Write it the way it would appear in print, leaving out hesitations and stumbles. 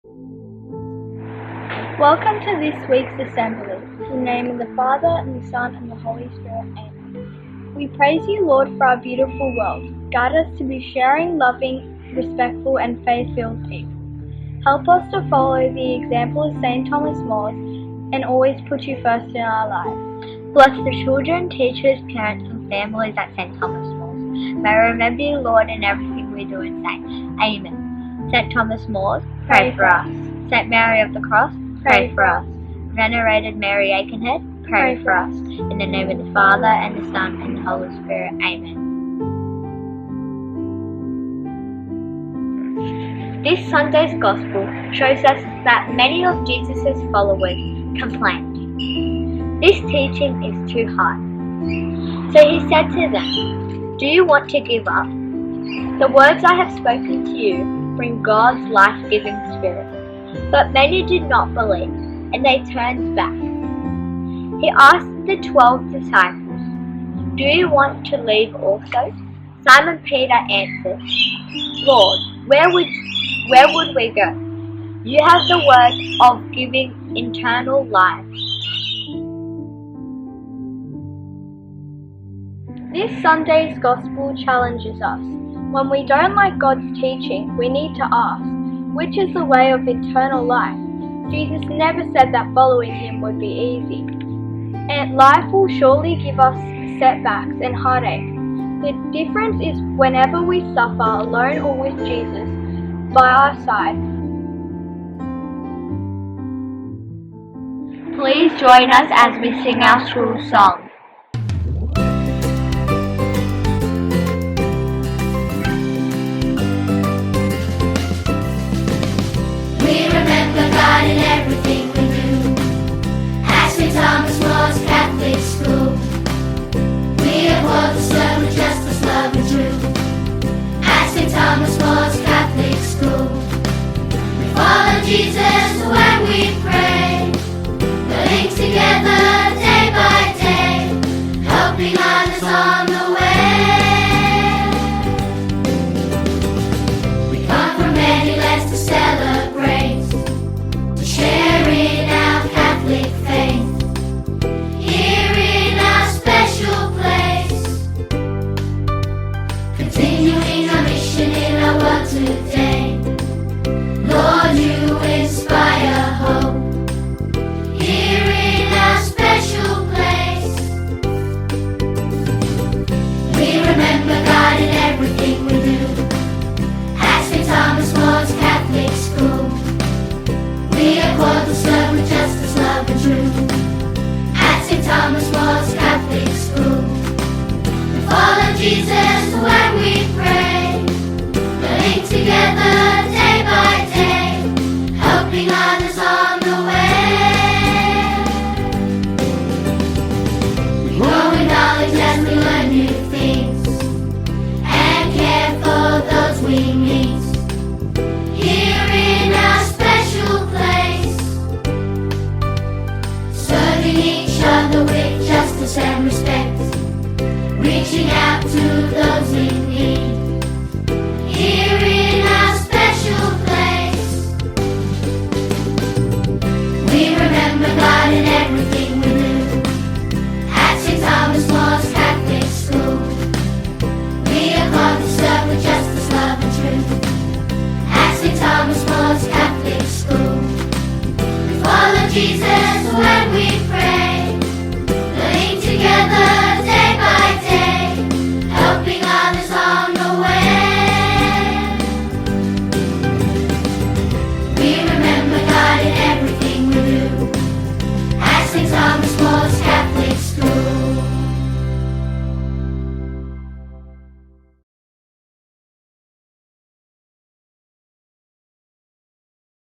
Welcome to this week's assembly. In the name of the Father, and the Son, and the Holy Spirit. Amen. We praise you, Lord, for our beautiful world. Guide us to be sharing, loving, respectful, and faith-filled people. Help us to follow the example of St. Thomas More and always put you first in our lives. Bless the children, teachers, parents, and families at St. Thomas More. May we remember you, Lord, in everything we do and say. Amen. St. Thomas More, pray for us. St. Mary of the Cross, pray for us. Venerated Mary Aikenhead, pray for us. In the name of the Father, and the Son, and the Holy Spirit. Amen. This Sunday's Gospel shows us that many of Jesus' followers complained. This teaching is too hard. So he said to them, "Do you want to give up? The words I have spoken to you bring God's life-giving Spirit." But many did not believe, and they turned back. He asked the 12 disciples, "Do you want to leave also?" Simon Peter answered, "Lord, where would we go? You have the word of giving eternal life." This Sunday's Gospel challenges us. When we don't like God's teaching, we need to ask, which is the way of eternal life? Jesus never said that following him would be easy. And life will surely give us setbacks and heartache. The difference is whenever we suffer alone or with Jesus by our side. Please join us as we sing our school song.